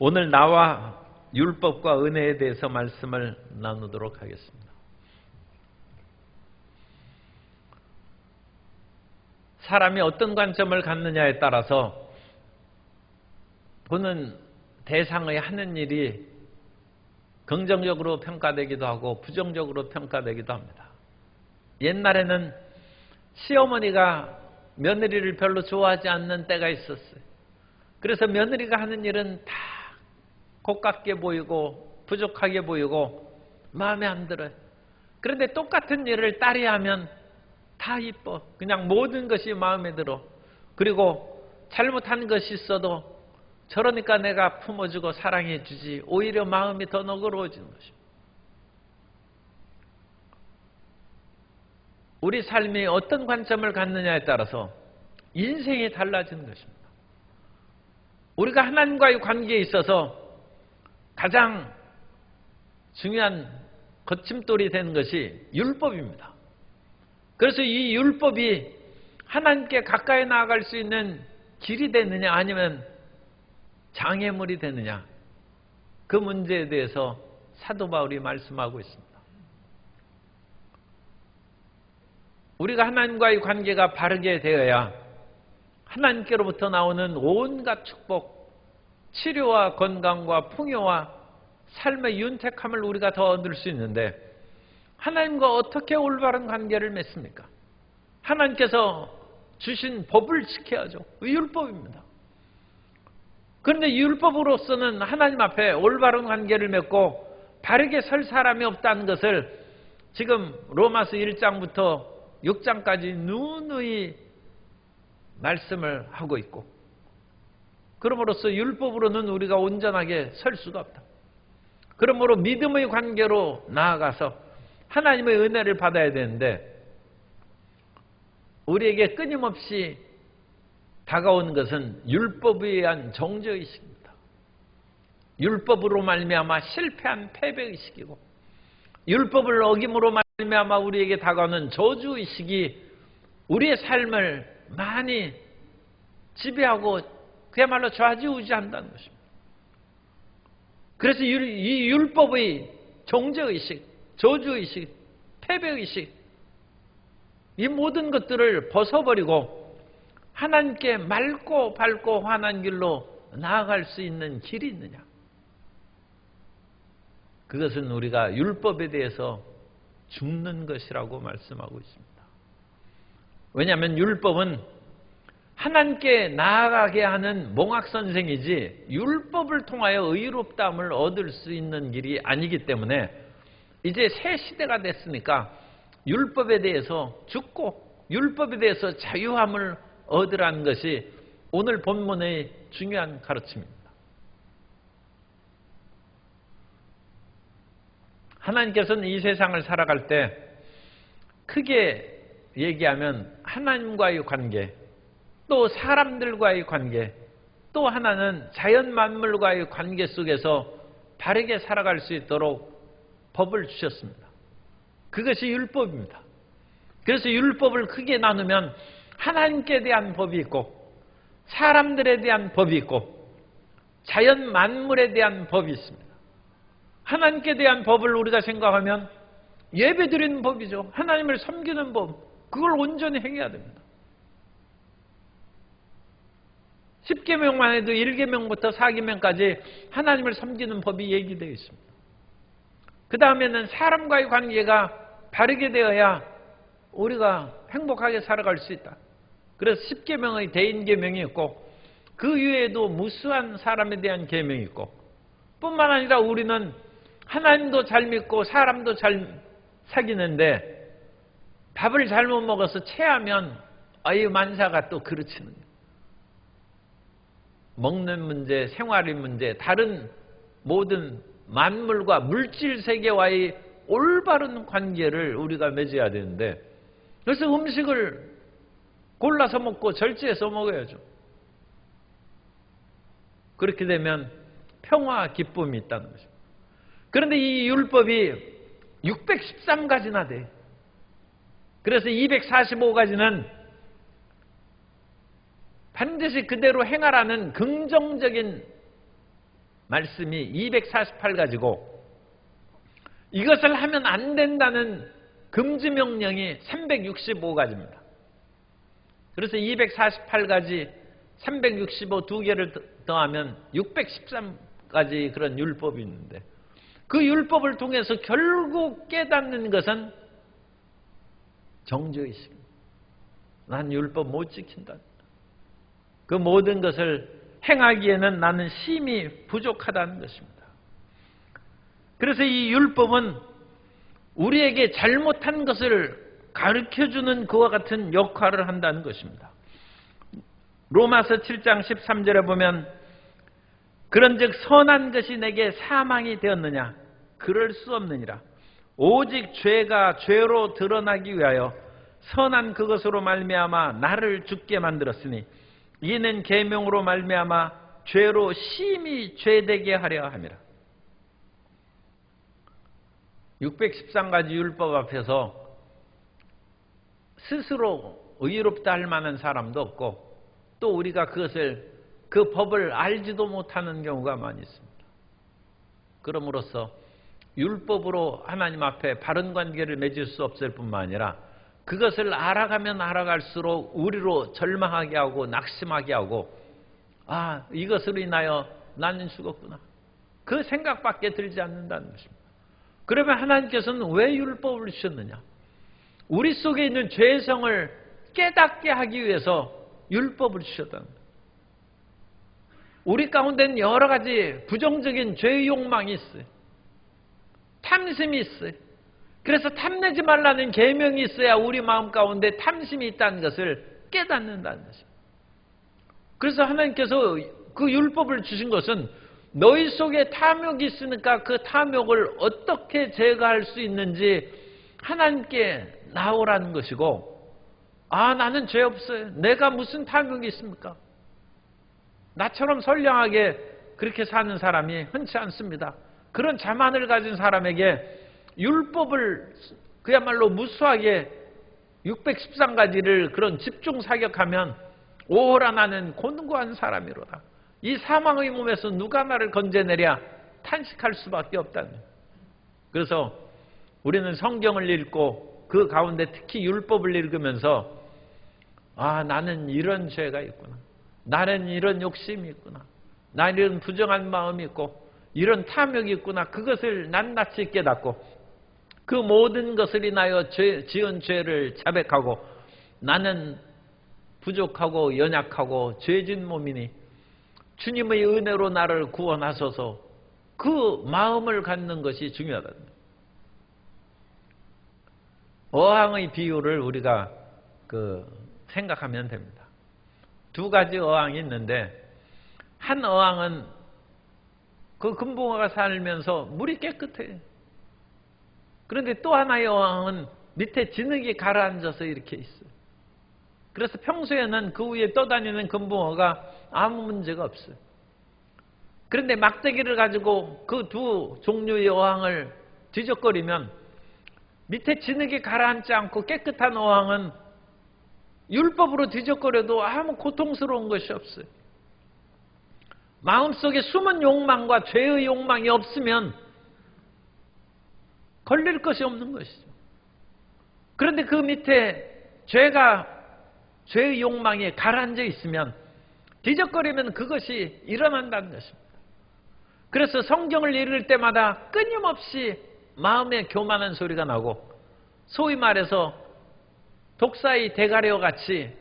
오늘 나와 율법과 은혜에 대해서 말씀을 나누도록 하겠습니다. 사람이 어떤 관점을 갖느냐에 따라서 보는 대상의 하는 일이 긍정적으로 평가되기도 하고 부정적으로 평가되기도 합니다. 옛날에는 시어머니가 며느리를 별로 좋아하지 않는 때가 있었어요. 그래서 며느리가 하는 일은 다 고깝게 보이고 부족하게 보이고 마음에 안 들어요. 그런데 똑같은 일을 딸이 하면 다 이뻐. 그냥 모든 것이 마음에 들어. 그리고 잘못한 것이 있어도 저러니까 내가 품어주고 사랑해 주지. 오히려 마음이 더 너그러워지는 것입니다. 우리 삶이 어떤 관점을 갖느냐에 따라서 인생이 달라지는 것입니다. 우리가 하나님과의 관계에 있어서 가장 중요한 거침돌이 되는 것이 율법입니다. 그래서 이 율법이 하나님께 가까이 나아갈 수 있는 길이 되느냐 아니면 장애물이 되느냐, 그 문제에 대해서 사도 바울이 말씀하고 있습니다. 우리가 하나님과의 관계가 바르게 되어야 하나님께로부터 나오는 온갖 축복, 치료와 건강과 풍요와 삶의 윤택함을 우리가 더 얻을 수 있는데, 하나님과 어떻게 올바른 관계를 맺습니까? 하나님께서 주신 법을 지켜야죠. 율법입니다. 그런데 율법으로서는 하나님 앞에 올바른 관계를 맺고 바르게 설 사람이 없다는 것을 지금 로마서 1장부터 6장까지 누누이 말씀을 하고 있고, 그러므로서 율법으로는 우리가 온전하게 설 수가 없다. 그러므로 믿음의 관계로 나아가서 하나님의 은혜를 받아야 되는데, 우리에게 끊임없이 다가오는 것은 율법에 의한 정죄의식입니다. 율법으로 말미암아 실패한 패배의식이고, 율법을 어김으로 말미암아 우리에게 다가오는 저주의식이 우리의 삶을 많이 지배하고 그야말로 좌지우지한다는 것입니다. 그래서 이 율법의 정죄의식, 저주의식, 패배의식, 이 모든 것들을 벗어버리고 하나님께 맑고 밝고 환한 길로 나아갈 수 있는 길이 있느냐? 그것은 우리가 율법에 대해서 죽는 것이라고 말씀하고 있습니다. 왜냐하면 율법은 하나님께 나아가게 하는 몽학선생이지 율법을 통하여 의롭다함을 얻을 수 있는 길이 아니기 때문에 이제 새 시대가 됐으니까 율법에 대해서 죽고 율법에 대해서 자유함을 얻으라는 것이 오늘 본문의 중요한 가르침입니다. 하나님께서는 이 세상을 살아갈 때 크게 얘기하면 하나님과의 관계, 또 사람들과의 관계, 또 하나는 자연 만물과의 관계 속에서 바르게 살아갈 수 있도록 법을 주셨습니다. 그것이 율법입니다. 그래서 율법을 크게 나누면 하나님께 대한 법이 있고, 사람들에 대한 법이 있고, 자연 만물에 대한 법이 있습니다. 하나님께 대한 법을 우리가 생각하면 예배드리는 법이죠. 하나님을 섬기는 법, 그걸 온전히 행해야 됩니다. 10계명만 해도 1계명부터 4계명까지 하나님을 섬기는 법이 얘기되어 있습니다. 그 다음에는 사람과의 관계가 바르게 되어야 우리가 행복하게 살아갈 수 있다. 그래서 10계명의 대인계명이 있고, 그 이외에도 무수한 사람에 대한 계명이 있고, 뿐만 아니라 우리는 하나님도 잘 믿고 사람도 잘 사귀는데 밥을 잘못 먹어서 체하면 아유 만사가 또 그르치는 거예요. 먹는 문제, 생활의 문제, 다른 모든 만물과 물질 세계와의 올바른 관계를 우리가 맺어야 되는데, 그래서 음식을 골라서 먹고 절제해서 먹어야죠. 그렇게 되면 평화, 기쁨이 있다는 거죠. 그런데 이 율법이 613가지나 돼. 그래서 245가지는 반드시 그대로 행하라는 긍정적인 말씀이 248가지고 이것을 하면 안 된다는 금지 명령이 365가지입니다. 그래서 248가지 365 두 개를 더하면 613가지 그런 율법이 있는데 그 율법을 통해서 결국 깨닫는 것은 정죄의식입니다. 난 율법 못 지킨다. 그 모든 것을 행하기에는 나는 심히 부족하다는 것입니다. 그래서 이 율법은 우리에게 잘못한 것을 가르쳐주는 그와 같은 역할을 한다는 것입니다. 로마서 7장 13절에 보면 그런즉 선한 것이 내게 사망이 되었느냐? 그럴 수 없느니라. 오직 죄가 죄로 드러나기 위하여 선한 그것으로 말미암아 나를 죽게 만들었으니 이는 계명으로 말미암아 죄로 심히 죄되게 하려 함이라. 613가지 율법 앞에서 스스로 의롭다 할 만한 사람도 없고 또 우리가 그 법을 알지도 못하는 경우가 많이 있습니다. 그럼으로써 율법으로 하나님 앞에 바른 관계를 맺을 수 없을 뿐만 아니라 그것을 알아가면 알아갈수록 우리로 절망하게 하고 낙심하게 하고 이것으로 인하여 나는 죽었구나. 그 생각밖에 들지 않는다는 것입니다. 그러면 하나님께서는 왜 율법을 주셨느냐? 우리 속에 있는 죄성을 깨닫게 하기 위해서 율법을 주셨다는 거예요. 우리 가운데는 여러 가지 부정적인 죄의 욕망이 있어요. 탐심이 있어요. 그래서 탐내지 말라는 계명이 있어야 우리 마음 가운데 탐심이 있다는 것을 깨닫는다는 것입니다. 그래서 하나님께서 그 율법을 주신 것은 너희 속에 탐욕이 있으니까 그 탐욕을 어떻게 제거할 수 있는지 하나님께 나오라는 것이고 나는 죄 없어요. 내가 무슨 탐욕이 있습니까? 나처럼 선량하게 그렇게 사는 사람이 흔치 않습니다. 그런 자만을 가진 사람에게 율법을 그야말로 무수하게 613가지를 그런 집중 사격하면 오호라 나는 곤고한 사람이로다. 이 사망의 몸에서 누가 나를 건져내랴 탄식할 수밖에 없다는 거예요. 그래서 우리는 성경을 읽고 그 가운데 특히 율법을 읽으면서 나는 이런 죄가 있구나. 나는 이런 욕심이 있구나. 나는 이런 부정한 마음이 있고 이런 탐욕이 있구나. 그것을 낱낱이 깨닫고 그 모든 것을 인하여 지은 죄를 자백하고 나는 부족하고 연약하고 죄진 몸이니 주님의 은혜로 나를 구원하소서. 그 마음을 갖는 것이 중요하다. 어항의 비유를 우리가 생각하면 됩니다. 두 가지 어항이 있는데 한 어항은 그 금붕어가 살면서 물이 깨끗해요. 그런데 또 하나의 어항은 밑에 진흙이 가라앉아서 이렇게 있어요. 그래서 평소에는 그 위에 떠다니는 금붕어가 아무 문제가 없어요. 그런데 막대기를 가지고 그 두 종류의 어항을 뒤적거리면 밑에 진흙이 가라앉지 않고 깨끗한 어항은 율법으로 뒤적거려도 아무 고통스러운 것이 없어요. 마음속에 숨은 욕망과 죄의 욕망이 없으면 걸릴 것이 없는 것이죠. 그런데 그 밑에 죄의 욕망이 가라앉아 있으면 뒤적거리면 그것이 일어난다는 것입니다. 그래서 성경을 읽을 때마다 끊임없이 마음에 교만한 소리가 나고 소위 말해서 독사의 대가리와 같이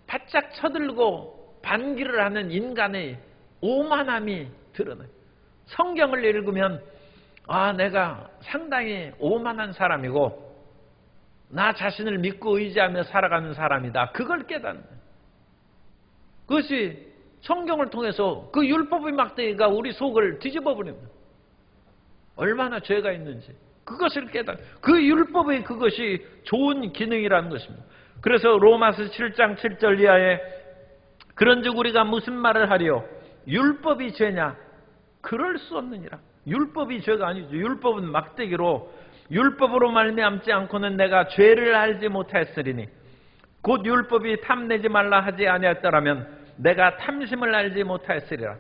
바짝 쳐들고 반기를 하는 인간의 오만함이 드러나요. 성경을 읽으면 내가 상당히 오만한 사람이고 나 자신을 믿고 의지하며 살아가는 사람이다. 그걸 깨닫는 거예요. 그것이 성경을 통해서 그 율법의 막대기가 우리 속을 뒤집어 버립니다. 얼마나 죄가 있는지 그것을 깨닫는 그 율법의 그것이 좋은 기능이라는 것입니다. 그래서 로마서 7장 7절 이하에 그런즉 우리가 무슨 말을 하리요? 율법이 죄냐? 그럴 수 없느니라. 율법이 죄가 아니죠. 율법은 막대기로 율법으로 말미암지 않고는 내가 죄를 알지 못하였으리니 곧 율법이 탐내지 말라 하지 아니하였더라면 내가 탐심을 알지 못하였으리라.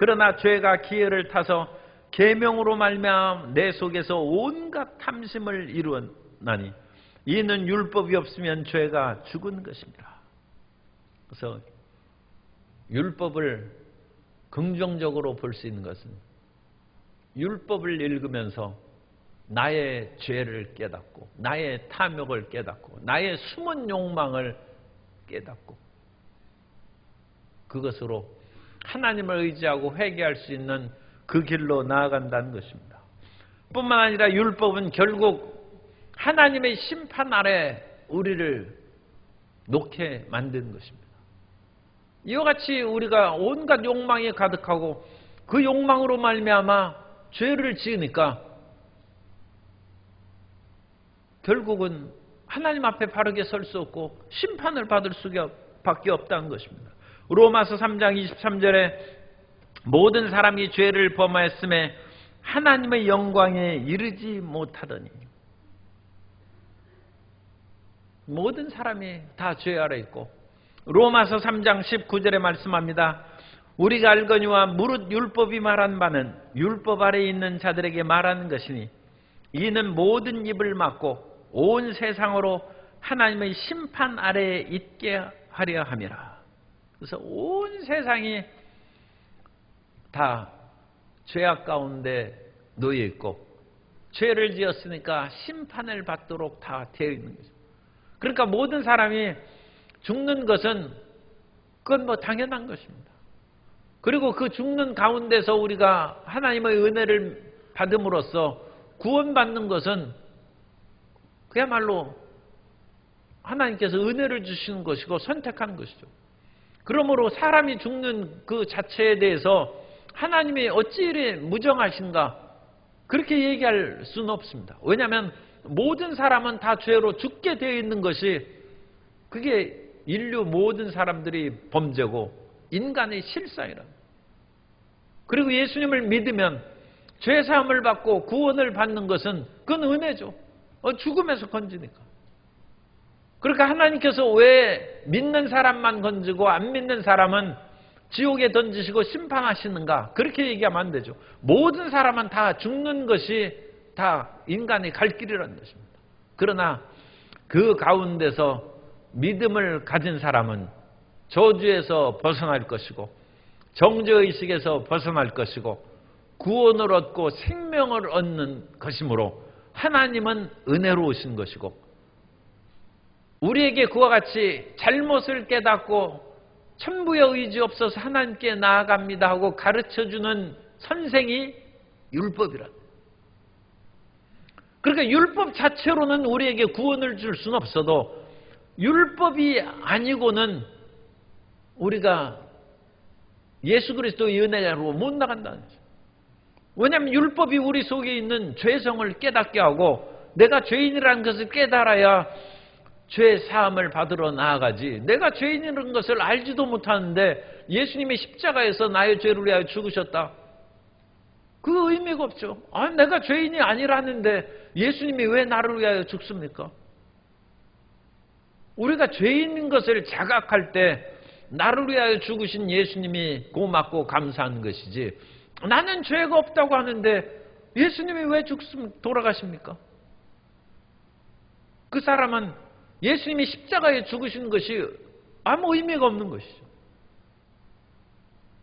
그러나 죄가 기회를 타서 계명으로 말미암아 내 속에서 온갖 탐심을 이루었나니 이는 율법이 없으면 죄가 죽은 것입니다. 그래서 율법을 긍정적으로 볼 수 있는 것은 율법을 읽으면서 나의 죄를 깨닫고 나의 탐욕을 깨닫고 나의 숨은 욕망을 깨닫고 그것으로 하나님을 의지하고 회개할 수 있는 그 길로 나아간다는 것입니다. 뿐만 아니라 율법은 결국 하나님의 심판 아래 우리를 놓게 만드는 것입니다. 이와 같이 우리가 온갖 욕망이 가득하고 그 욕망으로 말미암아 죄를 지으니까 결국은 하나님 앞에 바르게 설 수 없고 심판을 받을 수밖에 없다는 것입니다. 로마서 3장 23절에 모든 사람이 죄를 범하였음에 하나님의 영광에 이르지 못하더니 모든 사람이 다 죄 아래 있고 로마서 3장 19절에 말씀합니다. 우리가 알거니와 무릇 율법이 말한 바는 율법 아래에 있는 자들에게 말하는 것이니 이는 모든 입을 막고 온 세상으로 하나님의 심판 아래에 있게 하려 함이라. 그래서 온 세상이 다 죄악 가운데 놓여 있고 죄를 지었으니까 심판을 받도록 다 되어 있는 거죠. 그러니까 모든 사람이 죽는 것은 그건 뭐 당연한 것입니다. 그리고 그 죽는 가운데서 우리가 하나님의 은혜를 받음으로써 구원받는 것은 그야말로 하나님께서 은혜를 주시는 것이고 선택하는 것이죠. 그러므로 사람이 죽는 그 자체에 대해서 하나님이 어찌 이리 무정하신가 그렇게 얘기할 수는 없습니다. 왜냐하면 모든 사람은 다 죄로 죽게 되어 있는 것이 그게 인류 모든 사람들이 범죄고 인간의 실상이라. 그리고 예수님을 믿으면 죄사함을 받고 구원을 받는 것은 그건 은혜죠. 죽음에서 건지니까. 그러니까 하나님께서 왜 믿는 사람만 건지고 안 믿는 사람은 지옥에 던지시고 심판하시는가 그렇게 얘기하면 안 되죠. 모든 사람은 다 죽는 것이 다 인간의 갈 길이라는 것입니다. 그러나 그 가운데서 믿음을 가진 사람은 저주에서 벗어날 것이고 정죄의식에서 벗어날 것이고 구원을 얻고 생명을 얻는 것이므로 하나님은 은혜로우신 것이고 우리에게 그와 같이 잘못을 깨닫고 천부의 의지 없어서 하나님께 나아갑니다 하고 가르쳐주는 선생이 율법이라. 그러니까 율법 자체로는 우리에게 구원을 줄 수는 없어도 율법이 아니고는 우리가 예수 그리스도의 은혜로 못 나간다는 거죠. 왜냐하면 율법이 우리 속에 있는 죄성을 깨닫게 하고 내가 죄인이라는 것을 깨달아야 죄 사함을 받으러 나아가지. 내가 죄인이라는 것을 알지도 못하는데 예수님이 십자가에서 나의 죄를 위하여 죽으셨다. 그 의미가 없죠. 내가 죄인이 아니라는데 예수님이 왜 나를 위하여 죽습니까? 우리가 죄인인 것을 자각할 때 나를 위하여 죽으신 예수님이 고맙고 감사한 것이지 나는 죄가 없다고 하는데 예수님이 왜 돌아가십니까? 그 사람은 예수님이 십자가에 죽으신 것이 아무 의미가 없는 것이죠.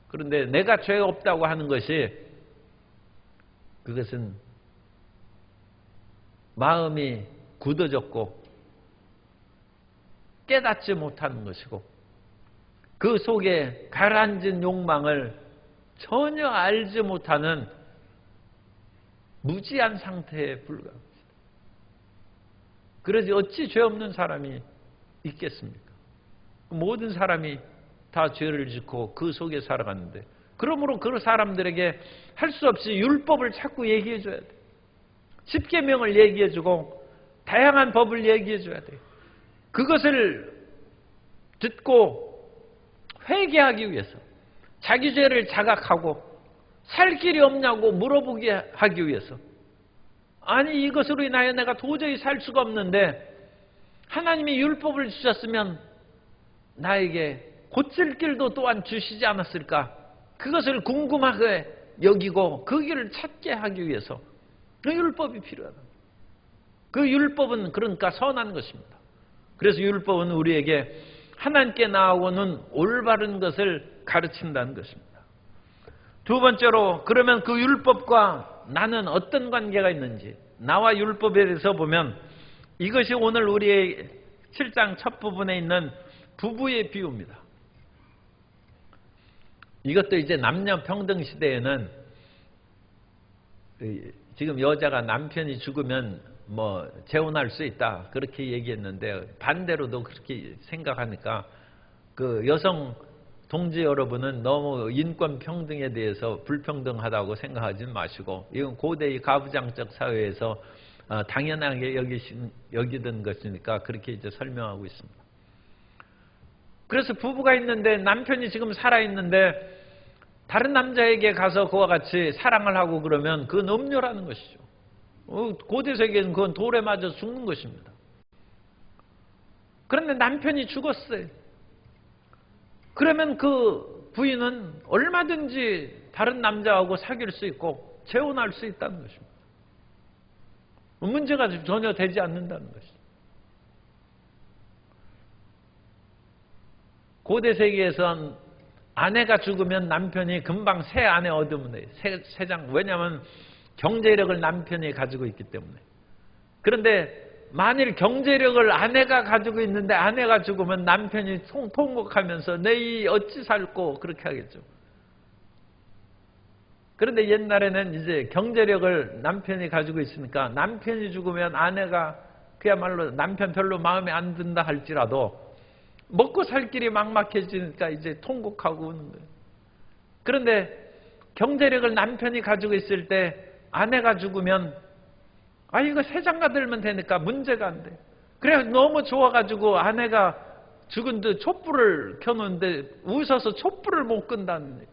그런데 내가 죄가 없다고 하는 것이 그것은 마음이 굳어졌고 깨닫지 못하는 것이고 그 속에 가라앉은 욕망을 전혀 알지 못하는 무지한 상태에 불과합니다. 그러지 어찌 죄 없는 사람이 있겠습니까? 모든 사람이 다 죄를 짓고 그 속에 살아갔는데 그러므로 그 사람들에게 할 수 없이 율법을 자꾸 얘기해 줘야 돼. 십계명을 얘기해 주고 다양한 법을 얘기해 줘야 돼. 그것을 듣고 회개하기 위해서 자기 죄를 자각하고 살 길이 없냐고 물어보게 하기 위해서 아니 이것으로 인하여 내가 도저히 살 수가 없는데 하나님이 율법을 주셨으면 나에게 고칠 길도 또한 주시지 않았을까 그것을 궁금하게 여기고 그 길을 찾게 하기 위해서 그 율법이 필요하다. 그 율법은 그러니까 선한 것입니다. 그래서 율법은 우리에게 하나님께 나아오는 올바른 것을 가르친다는 것입니다. 두 번째로, 그러면 그 율법과 나는 어떤 관계가 있는지, 나와 율법에 대해서 보면 이것이 오늘 우리의 7장 첫 부분에 있는 부부의 비유입니다. 이것도 이제 남녀 평등 시대에는 지금 여자가 남편이 죽으면 뭐 재혼할 수 있다 그렇게 얘기했는데, 반대로도 그렇게 생각하니까 그 여성 동지 여러분은 너무 인권 평등에 대해서 불평등하다고 생각하지 마시고, 이건 고대의 가부장적 사회에서 당연하게 여기던 것이니까 그렇게 이제 설명하고 있습니다. 그래서 부부가 있는데 남편이 지금 살아있는데 다른 남자에게 가서 그와 같이 사랑을 하고 그러면 그건 음료라는 것이죠. 고대 세계는 그건 돌에 맞아 죽는 것입니다. 그런데 남편이 죽었어요. 그러면 그 부인은 얼마든지 다른 남자하고 사귈 수 있고 재혼할 수 있다는 것입니다. 문제가 전혀 되지 않는다는 것이죠. 고대 세계에선 아내가 죽으면 남편이 금방 새 아내 얻으면 돼요. 새 장. 왜냐하면 경제력을 남편이 가지고 있기 때문에. 그런데 만일 경제력을 아내가 가지고 있는데 아내가 죽으면 남편이 통곡하면서 내이 어찌 살고 그렇게 하겠죠. 그런데 옛날에는 이제 경제력을 남편이 가지고 있으니까 남편이 죽으면 아내가 그야말로 남편 별로 마음에 안 든다 할지라도 먹고 살 길이 막막해지니까 이제 통곡하고 우는 거예요. 그런데 경제력을 남편이 가지고 있을 때 아내가 죽으면 이거 새 장가 들면 되니까 문제가 안 돼. 그래 너무 좋아가지고 아내가 죽은 듯 촛불을 켜놓는데 웃어서 촛불을 못 끈다는 거예요.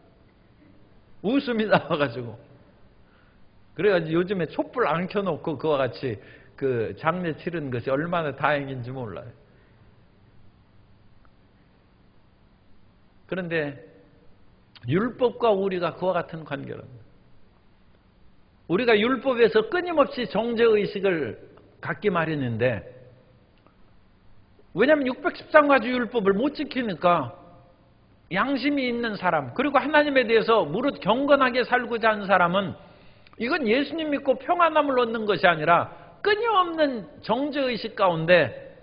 웃음이 나와가지고. 그래가지고 요즘에 촛불 안 켜놓고 그와 같이 그 장례 치르는 것이 얼마나 다행인지 몰라요. 그런데 율법과 우리가 그와 같은 관계랍니다. 우리가 율법에서 끊임없이 정죄의식을 갖기 마련인데, 왜냐하면 613가지 율법을 못 지키니까 양심이 있는 사람, 그리고 하나님에 대해서 무릇 경건하게 살고자 하는 사람은 이건 예수님 믿고 평안함을 얻는 것이 아니라 끊임없는 정죄의식 가운데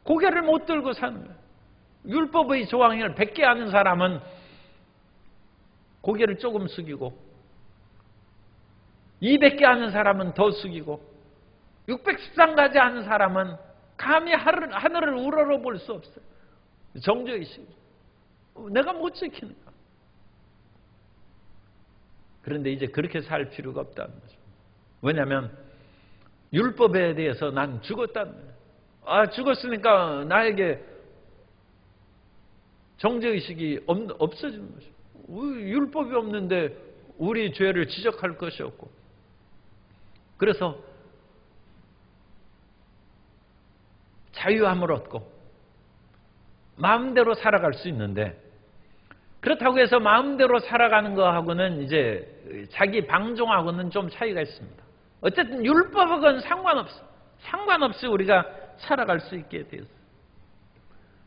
고개를 못 들고 사는 거예요. 율법의 조항을 100개 아는 사람은 고개를 조금 숙이고 200개 아는 사람은 더 숙이고 613가지 아는 사람은 감히 하늘을 우러러 볼 수 없어요. 정죄의식. 내가 못 지키니까. 그런데 이제 그렇게 살 필요가 없다는 거죠. 왜냐하면 율법에 대해서 난 죽었다는 거예요. 죽었으니까 나에게 정죄의식이 없어지는 거죠. 율법이 없는데 우리 죄를 지적할 것이 없고. 그래서 자유함을 얻고 마음대로 살아갈 수 있는데, 그렇다고 해서 마음대로 살아가는 거하고는 이제 자기 방종하고는 좀 차이가 있습니다. 어쨌든 율법하고는 상관없이 우리가 살아갈 수 있게 되었어요.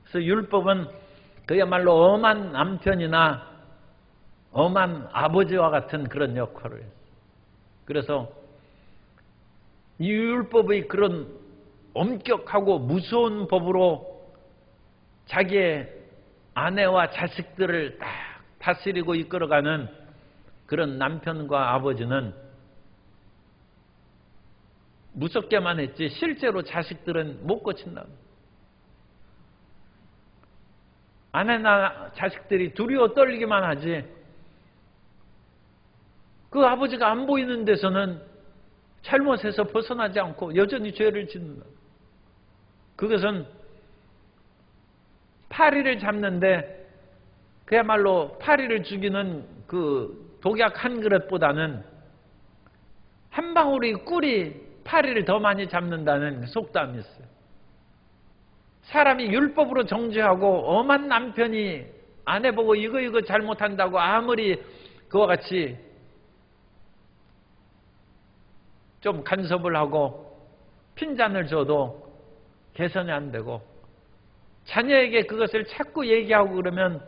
그래서 율법은 그야말로 엄한 남편이나 엄한 아버지와 같은 그런 역할을 했어요. 그래서 이 율법의 그런 엄격하고 무서운 법으로 자기의 아내와 자식들을 딱 다스리고 이끌어가는 그런 남편과 아버지는 무섭게만 했지 실제로 자식들은 못 고친다. 아내나 자식들이 두려워 떨리기만 하지 그 아버지가 안 보이는 데서는 잘못해서 벗어나지 않고 여전히 죄를 짓는다. 그것은 파리를 잡는데 그야말로 파리를 죽이는 그 독약 한 그릇보다는 한 방울의 꿀이 파리를 더 많이 잡는다는 속담이 있어요. 사람이 율법으로 정죄하고 엄한 남편이 아내 보고 이거 잘못한다고 아무리 그와 같이 좀 간섭을 하고 핀잔을 줘도 개선이 안 되고, 자녀에게 그것을 자꾸 얘기하고 그러면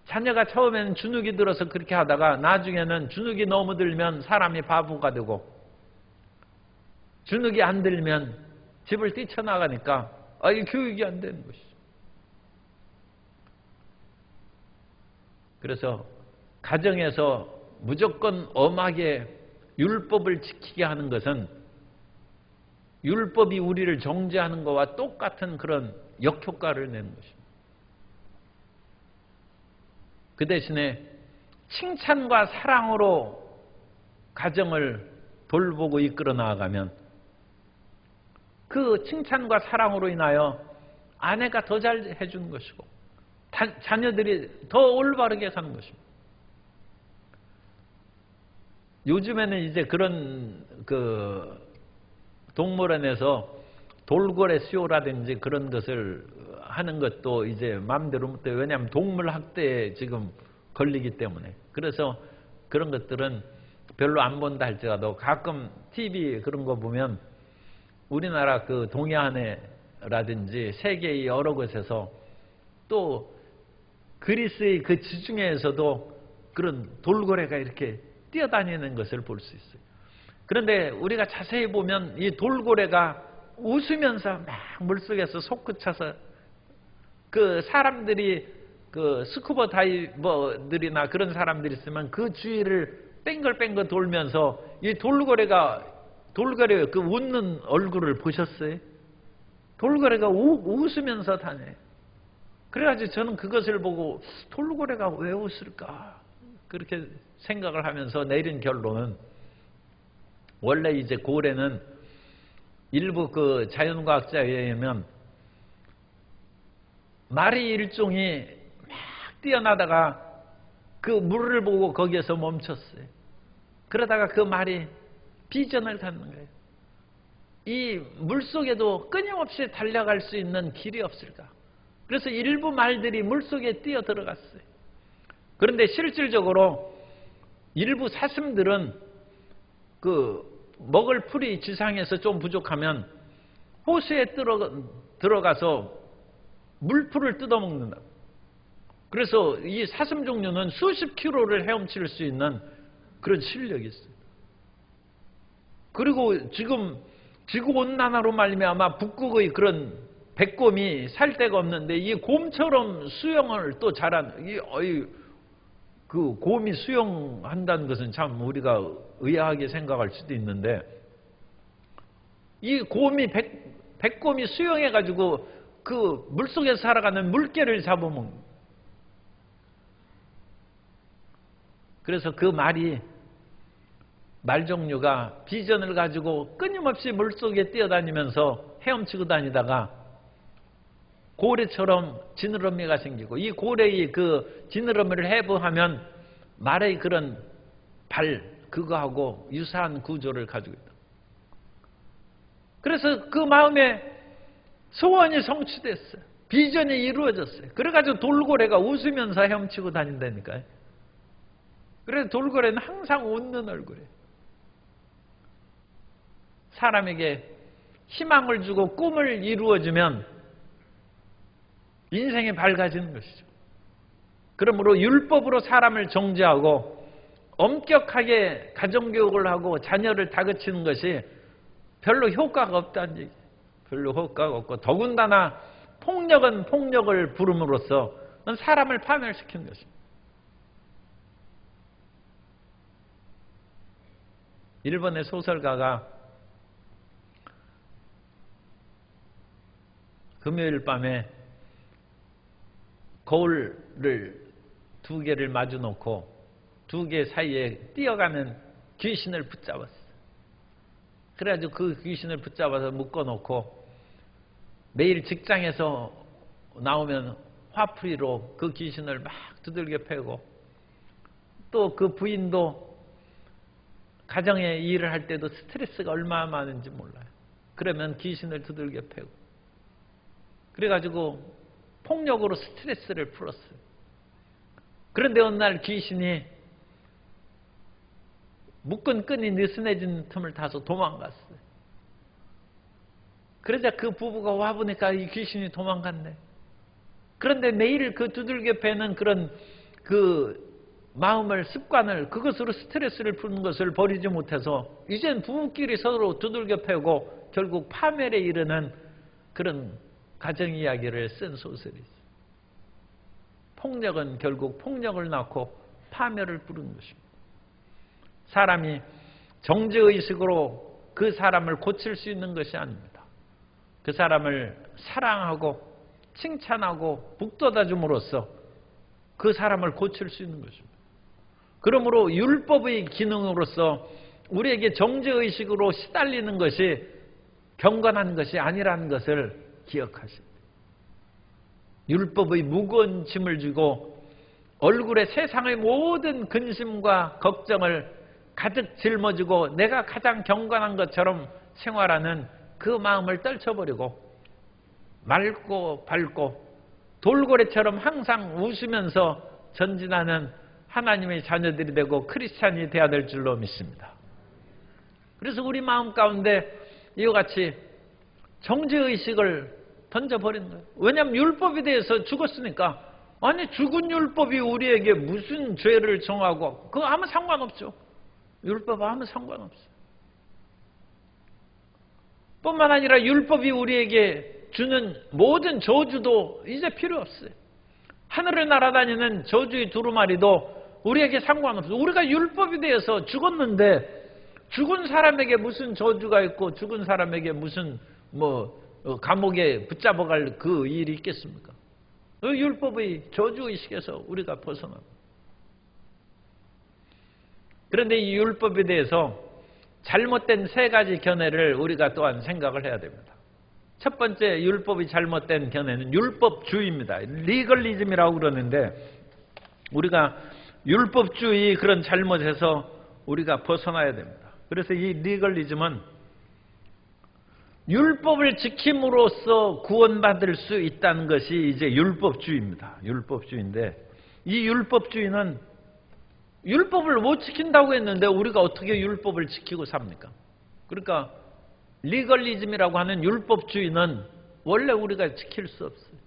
자녀가 처음에는 주눅이 들어서 그렇게 하다가 나중에는 주눅이 너무 들면 사람이 바보가 되고, 주눅이 안 들면 집을 뛰쳐나가니까 이 교육이 안 되는 것이죠. 그래서 가정에서 무조건 엄하게 율법을 지키게 하는 것은 율법이 우리를 정죄하는 것과 똑같은 그런 역효과를 내는 것입니다. 그 대신에 칭찬과 사랑으로 가정을 돌보고 이끌어 나아가면 그 칭찬과 사랑으로 인하여 아내가 더 잘 해주는 것이고 자녀들이 더 올바르게 사는 것입니다. 요즘에는 이제 그런 동물원에서 돌고래 수요라든지 그런 것을 하는 것도 이제 마음대로 못해요. 왜냐하면 동물 학대에 지금 걸리기 때문에. 그래서 그런 것들은 별로 안 본다 할지라도 가끔 TV 그런 거 보면 우리나라 그 동해안에라든지 세계의 여러 곳에서 또 그리스의 그 지중해에서도 그런 돌고래가 이렇게 뛰어다니는 것을 볼 수 있어요. 그런데 우리가 자세히 보면 이 돌고래가 웃으면서 막 물속에서 솟구쳐서 그 사람들이 그 스쿠버 다이버들이나 그런 사람들이 있으면 그 주위를 뺑글뺑글 돌면서 이 돌고래가 그 웃는 얼굴을 보셨어요? 돌고래가 웃으면서 다녀요. 그래가지고 저는 그것을 보고 돌고래가 왜 웃을까? 그렇게 생각을 하면서 내린 결론은 원래 이제 고래는 일부 그 자연과학자에 의하면 말이 일종이 막 뛰어나다가 그 물을 보고 거기에서 멈췄어요. 그러다가 그 말이 비전을 갖는 거예요. 이 물속에도 끊임없이 달려갈 수 있는 길이 없을까? 그래서 일부 말들이 물속에 뛰어 들어갔어요. 그런데 실질적으로 일부 사슴들은 그 먹을 풀이 지상에서 좀 부족하면 호수에 들어가서 물풀을 뜯어먹는다. 그래서 이 사슴 종류는 수십 킬로를 헤엄칠 수 있는 그런 실력이 있어요. 그리고 지금 지구온난화로 말미암아 북극의 그런 백곰이 살 데가 없는데 이 곰처럼 수영을 또 잘하는, 그 곰이 수영한다는 것은 참 우리가 의아하게 생각할 수도 있는데, 이 백곰이 수영해가지고 그 물속에서 살아가는 물개를 잡아먹는. 그래서 그 말 종류가 비전을 가지고 끊임없이 물속에 뛰어다니면서 헤엄치고 다니다가 고래처럼 지느러미가 생기고, 이 고래의 그 지느러미를 해부하면 말의 그런 그거하고 유사한 구조를 가지고 있다. 그래서 그 마음에 소원이 성취됐어요. 비전이 이루어졌어요. 그래가지고 돌고래가 웃으면서 헤엄치고 다닌다니까요. 그래서 돌고래는 항상 웃는 얼굴이에요. 사람에게 희망을 주고 꿈을 이루어주면 인생이 밝아지는 것이죠. 그러므로 율법으로 사람을 정죄하고 엄격하게 가정교육을 하고 자녀를 다그치는 것이 별로 효과가 없다는 얘기예요. 별로 효과가 없고, 더군다나 폭력은 폭력을 부름으로써 사람을 파멸시키는 것입니다. 일본의 소설가가 금요일 밤에 거울을 두 개를 마주 놓고 두 개 사이에 뛰어가는 귀신을 붙잡았어요. 그래가지고 그 귀신을 붙잡아서 묶어놓고 매일 직장에서 나오면 화풀이로 그 귀신을 막 두들겨 패고, 또 그 부인도 가정에 일을 할 때도 스트레스가 얼마나 많은지 몰라요. 그러면 귀신을 두들겨 패고, 그래가지고 폭력으로 스트레스를 풀었어요. 그런데 어느 날 귀신이 묶은 끈이 느슨해진 틈을 타서 도망갔어요. 그러자 그 부부가 와보니까 이 귀신이 도망갔네. 그런데 매일 그 두들겨 패는 그런 그 마음을, 습관을, 그것으로 스트레스를 푸는 것을 버리지 못해서 이젠 부부끼리 서로 두들겨 패고 결국 파멸에 이르는 그런 가정 이야기를 쓴 소설이죠. 폭력은 결국 폭력을 낳고 파멸을 부르는 것입니다. 사람이 정죄의식으로 그 사람을 고칠 수 있는 것이 아닙니다. 그 사람을 사랑하고 칭찬하고 북돋아 줌으로써 그 사람을 고칠 수 있는 것입니다. 그러므로 율법의 기능으로서 우리에게 정죄의식으로 시달리는 것이 경건한 것이 아니라는 것을 기억하십니다. 율법의 무거운 짐을 지고 얼굴에 세상의 모든 근심과 걱정을 가득 짊어지고 내가 가장 경건한 것처럼 생활하는 그 마음을 떨쳐버리고 맑고 밝고 돌고래처럼 항상 웃으면서 전진하는 하나님의 자녀들이 되고 크리스찬이 되어야 될 줄로 믿습니다. 그래서 우리 마음 가운데 이와 같이 정죄의식을 던져버리는 거예요. 왜냐하면 율법에 대해서 죽었으니까. 아니 죽은 율법이 우리에게 무슨 죄를 정하고 그거 아무 상관없죠. 율법 아무 상관없어요. 뿐만 아니라 율법이 우리에게 주는 모든 저주도 이제 필요 없어요. 하늘을 날아다니는 저주의 두루마리도 우리에게 상관없어요. 우리가 율법에 대해서 죽었는데 죽은 사람에게 무슨 저주가 있고 죽은 사람에게 무슨 감옥에 붙잡아갈 그 일이 있겠습니까? 율법의 저주의식에서 우리가 벗어납니다. 그런데 이 율법에 대해서 잘못된 세 가지 견해를 우리가 또한 생각을 해야 됩니다. 첫 번째 율법이 잘못된 견해는 율법주의입니다. 리걸리즘이라고 그러는데 우리가 율법주의 그런 잘못에서 우리가 벗어나야 됩니다. 그래서 이 리걸리즘은 율법을 지킴으로써 구원받을 수 있다는 것이 이제 율법주의입니다. 율법주의인데 이 율법주의는 율법을 못 지킨다고 했는데 우리가 어떻게 율법을 지키고 삽니까? 그러니까 리걸리즘이라고 하는 율법주의는 원래 우리가 지킬 수 없어요.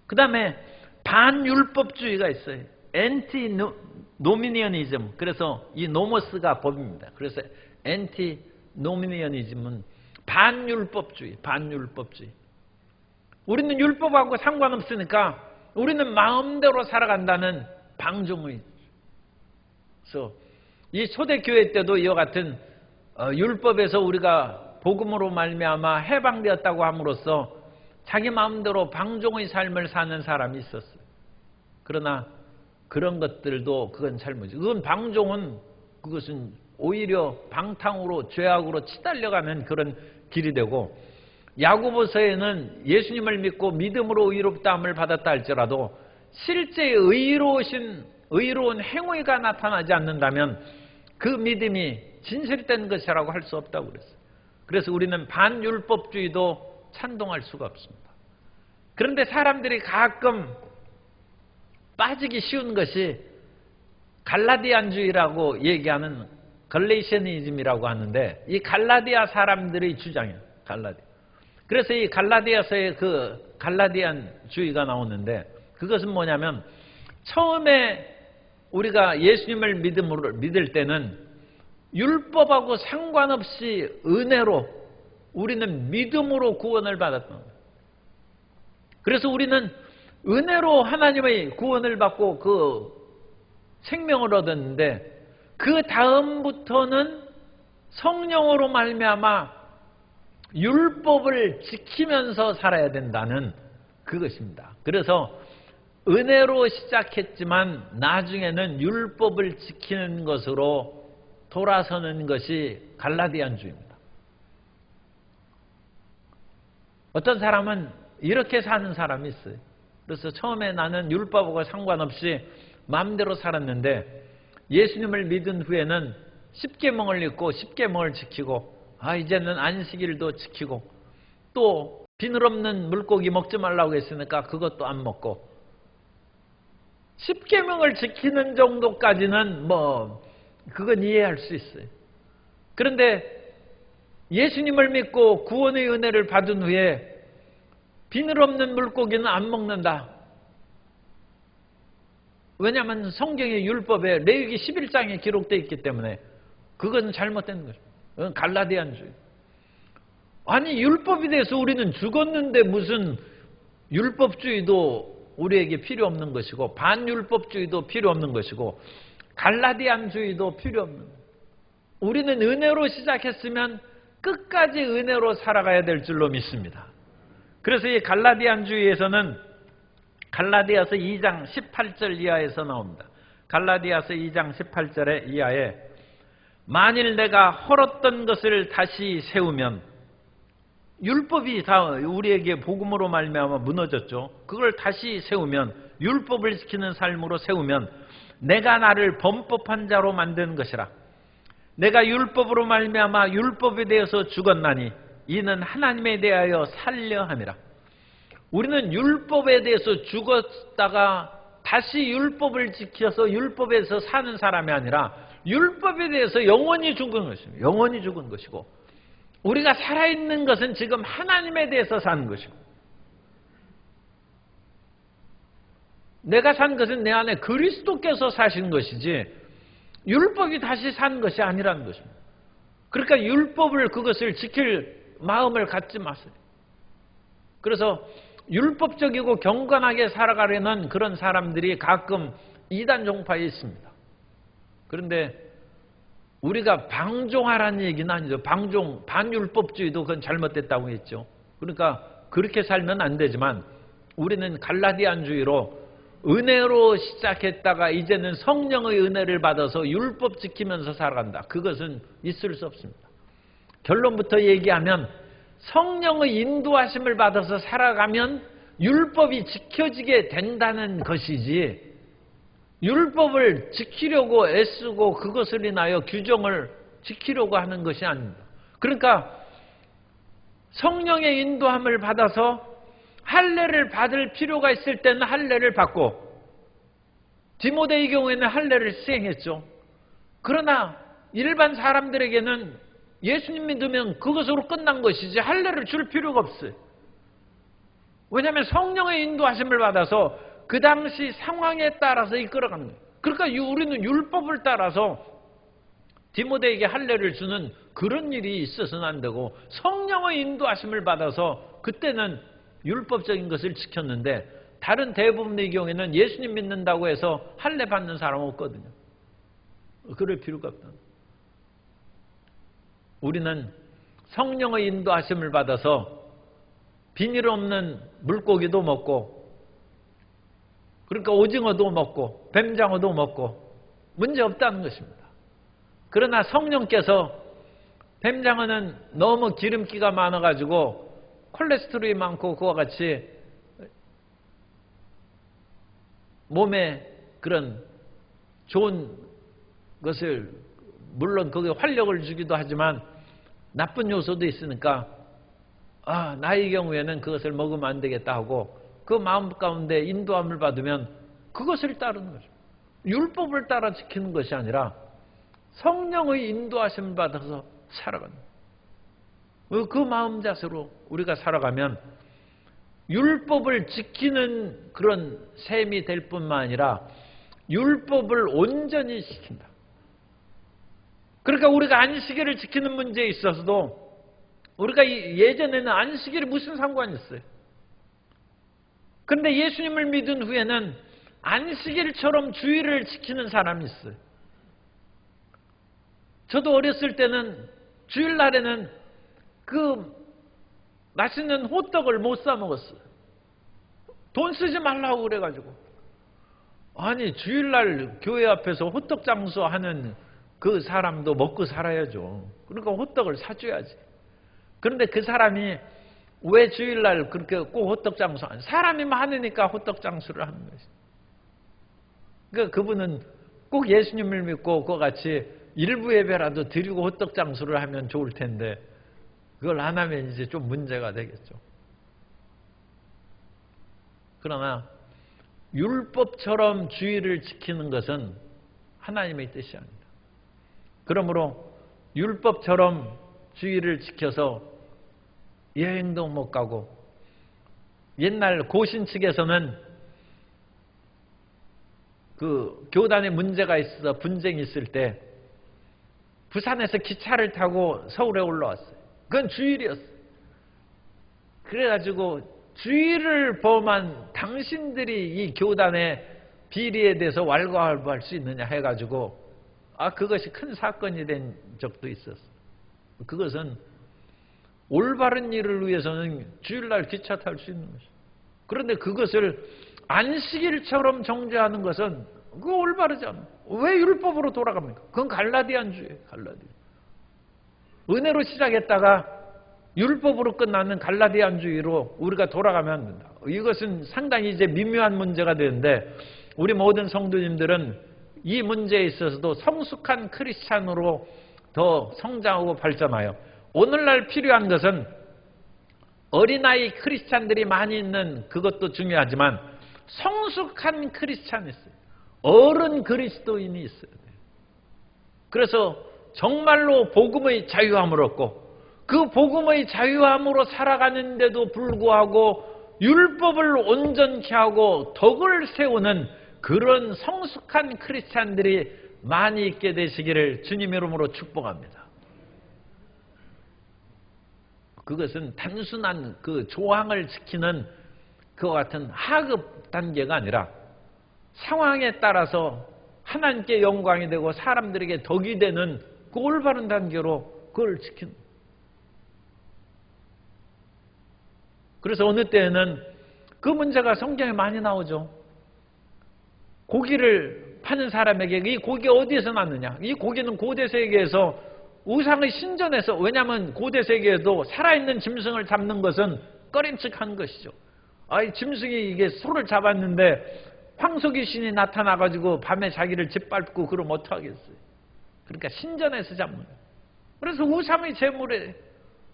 그 다음에 반율법주의가 있어요. 엔티노미니언이즘. 그래서 이 노모스가 법입니다. 그래서 엔티노미니언이즘은 반율법주의. 우리는 율법하고 상관없으니까 우리는 마음대로 살아간다는 방종의. 그래서 이 초대교회 때도 이와 같은 율법에서 우리가 복음으로 말미암아 해방되었다고 함으로써 자기 마음대로 방종의 삶을 사는 사람이 있었어요. 그러나 그런 것들도 그건 잘못이죠. 그건 방종은 그것은 오히려 방탕으로 죄악으로 치달려가는 그런 길이 되고 야고보서에는 예수님을 믿고 믿음으로 의롭다함을 받았다 할지라도 실제 의로운 행위가 나타나지 않는다면 그 믿음이 진실된 것이라고 할 수 없다고 그랬어요. 그래서 우리는 반율법주의도 찬동할 수가 없습니다. 그런데 사람들이 가끔 빠지기 쉬운 것이 갈라디안주의라고 얘기하는 갈레이셔니즘이라고 하는데 이 갈라디아 사람들의 주장이에요. 그래서 이 갈라디아서에 그 갈라디안주의가 나오는데 그것은 뭐냐면 처음에 우리가 예수님을 믿을 때는 율법하고 상관없이 은혜로 우리는 믿음으로 구원을 받았던 거예요. 그래서 우리는 은혜로 하나님의 구원을 받고 그 생명을 얻었는데 그 다음부터는 성령으로 말미암아 율법을 지키면서 살아야 된다는 그것입니다. 그래서 은혜로 시작했지만 나중에는 율법을 지키는 것으로 돌아서는 것이 갈라디안주의입니다. 어떤 사람은 이렇게 사는 사람이 있어요. 그래서 처음에 나는 율법하고 상관없이 마음대로 살았는데 예수님을 믿은 후에는 10계명을 읽고 10계명을 지키고 이제는 안식일도 지키고 또 비늘 없는 물고기 먹지 말라고 했으니까 그것도 안 먹고 십계명을 지키는 정도까지는 그건 이해할 수 있어요. 그런데 예수님을 믿고 구원의 은혜를 받은 후에 비늘 없는 물고기는 안 먹는다. 왜냐하면 성경의 율법에 레위기 11장에 기록되어 있기 때문에 그건 잘못된 거죠. 그건 갈라디안주의. 아니 율법에 대해서 우리는 죽었는데 무슨 율법주의도 우리에게 필요 없는 것이고 반율법주의도 필요 없는 것이고 갈라디안주의도 필요 없는 거예요. 우리는 은혜로 시작했으면 끝까지 은혜로 살아가야 될 줄로 믿습니다. 그래서 이 갈라디안주의에서는 갈라디아서 2장 18절 이하에서 나옵니다. 갈라디아서 2장 18절의 이하에 만일 내가 헐었던 것을 다시 세우면 율법이 다 우리에게 복음으로 말미암아 무너졌죠. 그걸 다시 세우면 율법을 지키는 삶으로 세우면 내가 나를 범법한 자로 만드는 것이라. 내가 율법으로 말미암아 율법에 대해서 죽었나니 이는 하나님에 대하여 살려 함이라. 우리는 율법에 대해서 죽었다가 다시 율법을 지켜서 율법에서 사는 사람이 아니라 율법에 대해서 영원히 죽은 것입니다. 영원히 죽은 것이고 우리가 살아있는 것은 지금 하나님에 대해서 사는 것이고 내가 산 것은 내 안에 그리스도께서 사신 것이지 율법이 다시 산 것이 아니라는 것입니다. 그러니까 율법을 그것을 지킬 마음을 갖지 마세요. 그래서 율법적이고 경건하게 살아가려는 그런 사람들이 가끔 이단 종파에 있습니다. 그런데 우리가 방종하라는 얘기는 아니죠. 반율법주의도 그건 잘못됐다고 했죠. 그러니까 그렇게 살면 안 되지만 우리는 갈라디안주의로 은혜로 시작했다가 이제는 성령의 은혜를 받아서 율법 지키면서 살아간다. 그것은 있을 수 없습니다. 결론부터 얘기하면 성령의 인도하심을 받아서 살아가면 율법이 지켜지게 된다는 것이지 율법을 지키려고 애쓰고 그것을 인하여 규정을 지키려고 하는 것이 아닙니다. 그러니까 성령의 인도함을 받아서 할례를 받을 필요가 있을 때는 할례를 받고 디모데의 경우에는 할례를 수행했죠. 그러나 일반 사람들에게는 예수님 믿으면 그것으로 끝난 것이지 할례를 줄 필요가 없어요. 왜냐하면 성령의 인도하심을 받아서 그 당시 상황에 따라서 이끌어가는 거예요. 그러니까 우리는 율법을 따라서 디모데에게 할례를 주는 그런 일이 있어서는 안 되고 성령의 인도하심을 받아서 그때는 율법적인 것을 지켰는데 다른 대부분의 경우에는 예수님 믿는다고 해서 할례 받는 사람은 없거든요. 그럴 필요가 없다. 우리는 성령의 인도하심을 받아서 비닐 없는 물고기도 먹고 그러니까 오징어도 먹고 뱀장어도 먹고 문제 없다는 것입니다. 그러나 성령께서 뱀장어는 너무 기름기가 많아가지고 콜레스테롤이 많고 그와 같이 몸에 그런 좋은 것을 물론 그게 활력을 주기도 하지만 나쁜 요소도 있으니까 나의 경우에는 그것을 먹으면 안 되겠다 하고 그 마음 가운데 인도함을 받으면 그것을 따르는 거죠. 율법을 따라 지키는 것이 아니라 성령의 인도하심을 받아서 살아가는 거예요. 그 마음 자세로 우리가 살아가면 율법을 지키는 그런 셈이 될 뿐만 아니라 율법을 온전히 지킨다. 그러니까 우리가 안식일을 지키는 문제에 있어서도 우리가 예전에는 안식일이 무슨 상관이 있어요. 그런데 예수님을 믿은 후에는 안식일처럼 주일을 지키는 사람이 있어요. 저도 어렸을 때는 주일날에는 그 맛있는 호떡을 못 사 먹었어요. 돈 쓰지 말라고 그래가지고. 아니 주일날 교회 앞에서 호떡 장수하는 그 사람도 먹고 살아야죠. 그러니까 호떡을 사줘야지. 그런데 그 사람이 왜 주일날 그렇게 꼭 호떡 장수 하는 사람이 많으니까 호떡 장수를 하는 것이. 그러니까 그분은 꼭 예수님을 믿고 그와 같이 일부 예배라도 드리고 호떡 장수를 하면 좋을 텐데 그걸 안 하면 이제 좀 문제가 되겠죠. 그러나 율법처럼 주의를 지키는 것은 하나님의 뜻이 아니다. 그러므로 율법처럼 주의를 지켜서 여행도 못 가고, 옛날 고신 측에서는 그 교단에 문제가 있어서 분쟁이 있을 때 부산에서 기차를 타고 서울에 올라왔어요. 그건 주일이었어요. 그래가지고 주일을 범한 당신들이 이 교단의 비리에 대해서 왈가왈부할 수 있느냐 해가지고 그것이 큰 사건이 된 적도 있었어요. 그것은 올바른 일을 위해서는 주일날 기차 탈 수 있는 것이죠. 그런데 그것을 안식일처럼 정죄하는 것은 그거 올바르지 않아요. 왜 율법으로 돌아갑니까? 그건 갈라디안주의예요. 갈라디안. 은혜로 시작했다가 율법으로 끝나는 갈라디안주의로 우리가 돌아가면 안 된다. 이것은 상당히 이제 미묘한 문제가 되는데, 우리 모든 성도님들은 이 문제에 있어서도 성숙한 크리스찬으로 더 성장하고 발전하여, 오늘날 필요한 것은 어린아이 크리스찬들이 많이 있는 그것도 중요하지만 성숙한 크리스찬이 있어요. 어른 그리스도인이 있어야 돼요. 그래서 정말로 복음의 자유함을 얻고, 그 복음의 자유함으로 살아가는데도 불구하고 율법을 온전케 하고 덕을 세우는 그런 성숙한 크리스찬들이 많이 있게 되시기를 주님의 이름으로 축복합니다. 그것은 단순한 그 조항을 지키는 그와 같은 하급 단계가 아니라 상황에 따라서 하나님께 영광이 되고 사람들에게 덕이 되는 그 올바른 단계로 그걸 지키는. 그래서 어느 때에는 그 문제가 성경에 많이 나오죠. 고기를 파는 사람에게 이 고기 어디에서 났느냐? 이 고기는 고대 세계에서 우상의 신전에서, 왜냐하면 고대 세계에도 살아있는 짐승을 잡는 것은 꺼림칙한 것이죠. 이 짐승이 이게 소를 잡았는데 황소귀신이 나타나가지고 밤에 자기를 짓밟고 그러면 어떡하겠어요? 그러니까 신전에서 잡는 거예요. 그래서 우상의 제물에,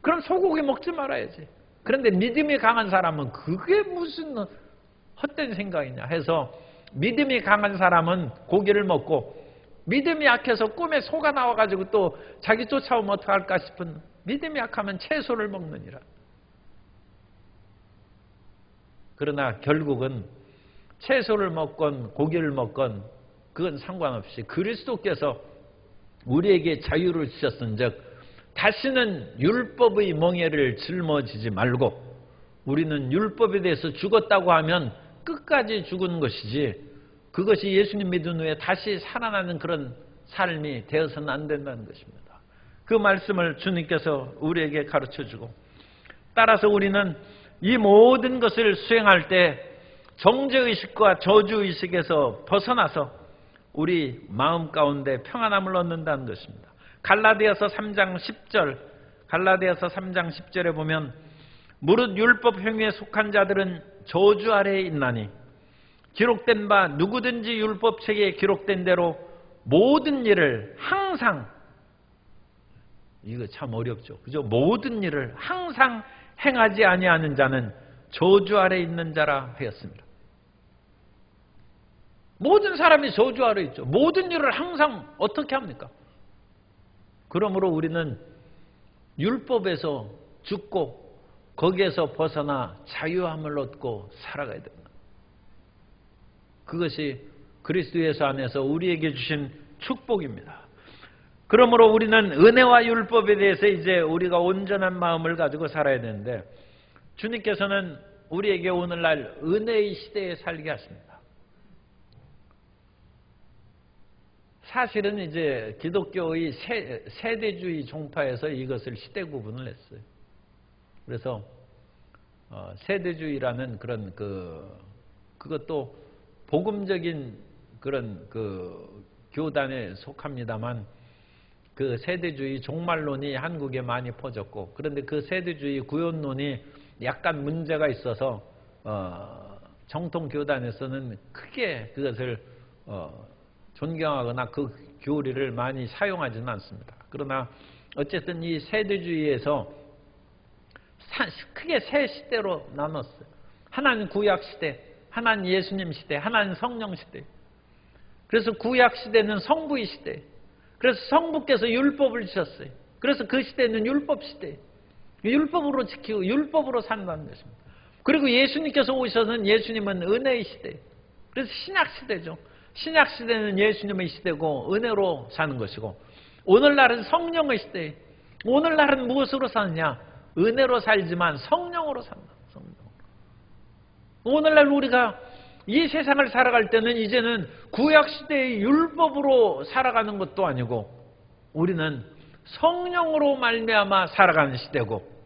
그럼 소고기 먹지 말아야지. 그런데 믿음이 강한 사람은 그게 무슨 헛된 생각이냐 해서, 믿음이 강한 사람은 고기를 먹고, 믿음이 약해서 꿈에 소가 나와가지고 또 자기 쫓아오면 어떡할까 싶은, 믿음이 약하면 채소를 먹느니라. 그러나 결국은 채소를 먹건 고기를 먹건 그건 상관없이 그리스도께서 우리에게 자유를 주셨은즉 다시는 율법의 멍에를 짊어지지 말고, 우리는 율법에 대해서 죽었다고 하면 끝까지 죽은 것이지, 그것이 예수님 믿은 후에 다시 살아나는 그런 삶이 되어서는 안 된다는 것입니다. 그 말씀을 주님께서 우리에게 가르쳐주고, 따라서 우리는 이 모든 것을 수행할 때 정죄의식과 저주의식에서 벗어나서 우리 마음 가운데 평안함을 얻는다는 것입니다. 갈라디아서 3장 10절에 보면, 무릇 율법 행위에 속한 자들은 저주 아래에 있나니 기록된 바 누구든지 율법책에 기록된 대로 모든 일을 항상, 이거 참 어렵죠. 그죠? 모든 일을 항상 행하지 아니하는 자는 저주 아래에 있는 자라 하였습니다. 모든 사람이 저주 아래에 있죠. 모든 일을 항상 어떻게 합니까? 그러므로 우리는 율법에서 죽고 거기에서 벗어나 자유함을 얻고 살아가야 됩니다. 그것이 그리스도 예수 안에서 우리에게 주신 축복입니다. 그러므로 우리는 은혜와 율법에 대해서 이제 우리가 온전한 마음을 가지고 살아야 되는데, 주님께서는 우리에게 오늘날 은혜의 시대에 살게 하십니다. 사실은 이제 기독교의 세대주의 종파에서 이것을 시대 구분을 했어요. 그래서 세대주의라는 그런 그것도 복음적인 그런 교단에 속합니다만, 그 세대주의 종말론이 한국에 많이 퍼졌고, 그런데 그 세대주의 구원론이 약간 문제가 있어서 정통 교단에서는 크게 그것을 존경하거나 그 교리를 많이 사용하지는 않습니다. 그러나 어쨌든 이 세대주의에서 크게 세 시대로 나눴어요. 하나는 구약 시대, 하나님 예수님 시대, 하나님 성령 시대. 그래서 구약 시대는 성부의 시대. 그래서 성부께서 율법을 주셨어요. 그래서 그 시대는 율법 시대. 율법으로 지키고 율법으로 산다는 것입니다. 그리고 예수님께서 오셔서는 예수님은 은혜의 시대. 그래서 신약 시대죠. 신약 시대는 예수님의 시대고 은혜로 사는 것이고, 오늘날은 성령의 시대. 오늘날은 무엇으로 사느냐? 은혜로 살지만 성령으로 산다. 성령으로. 오늘날 우리가 이 세상을 살아갈 때는 이제는 구약시대의 율법으로 살아가는 것도 아니고 우리는 성령으로 말미암아 살아가는 시대고,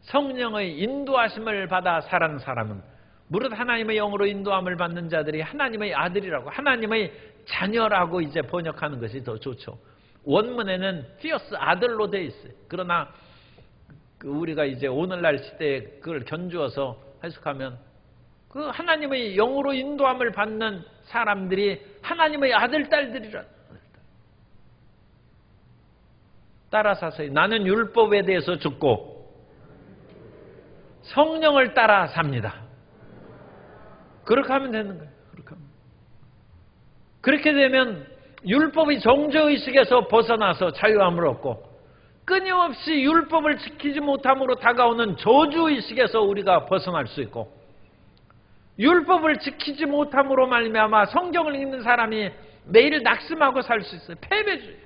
성령의 인도하심을 받아 살아가는 사람은 무릇 하나님의 영으로 인도함을 받는 자들이 하나님의 아들이라고, 하나님의 자녀라고 이제 번역하는 것이 더 좋죠. 원문에는 티어스 아들로 되어 있어요. 그러나 우리가 이제 오늘날 시대에 그걸 견주어서 해석하면 그 하나님의 영으로 인도함을 받는 사람들이 하나님의 아들, 딸들이라. 따라서 나는 율법에 대해서 죽고 성령을 따라 삽니다. 그렇게 하면 되는 거예요. 그렇게 되면 율법의 정죄의식에서 벗어나서 자유함을 얻고, 끊임없이 율법을 지키지 못함으로 다가오는 저주의식에서 우리가 벗어날 수 있고, 율법을 지키지 못함으로 말미암아 성경을 읽는 사람이 매일 낙심하고 살 수 있어요. 패배주의.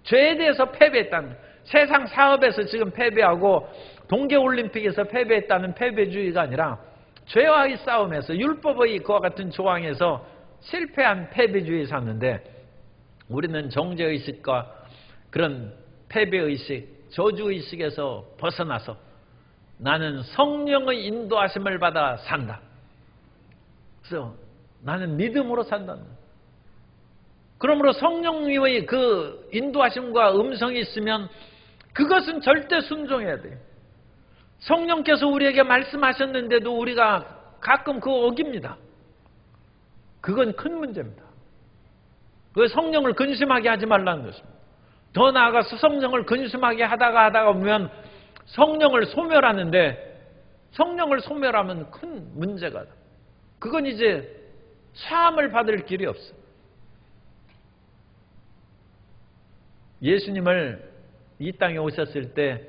죄에 대해서 패배했다는 거예요. 세상 사업에서 지금 패배하고 동계올림픽에서 패배했다는 패배주의가 아니라 죄와의 싸움에서 율법의 그와 같은 조항에서 실패한 패배주의에 샀는데, 우리는 정죄의식과 그런 패배의식, 저주의식에서 벗어나서 나는 성령의 인도하심을 받아 산다. 그래서 나는 믿음으로 산다. 그러므로 성령님의 그 인도하심과 음성이 있으면 그것은 절대 순종해야 돼요. 성령께서 우리에게 말씀하셨는데도 우리가 가끔 그거 어깁니다. 그건 큰 문제입니다. 그 성령을 근심하게 하지 말라는 것입니다. 더 나아가서 성령을 근심하게 하다가 보면 성령을 소멸하는데, 성령을 소멸하면 큰 문제가, 그건 이제 사함을 받을 길이 없어. 예수님을 이 땅에 오셨을 때